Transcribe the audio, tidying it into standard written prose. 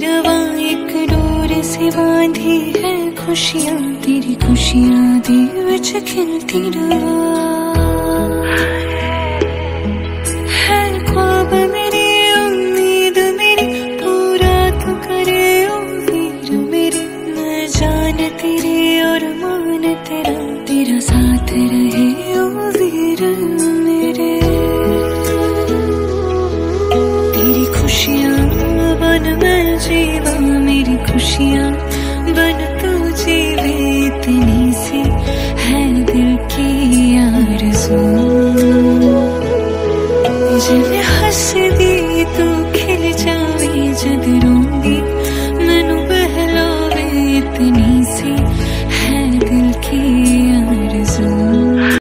रवा एक डोर से बांधी है खुशियाँ, तेरी खुशियाँ दी विच खिलती रवा। है ख्वाब मेरी उम्मीद मेरी पूरा तो करे ओ वीर मेरे। न जान तेरी और मान तेरा, तेरा साथ रहे ओ वीर मेरे। तेरी खुशियाँ बन मैं जीवा, मेरी खुशियाँ बन तू जीवे, इतनी सी है दिल की आरज़ू। जिन्हें हंस दी तू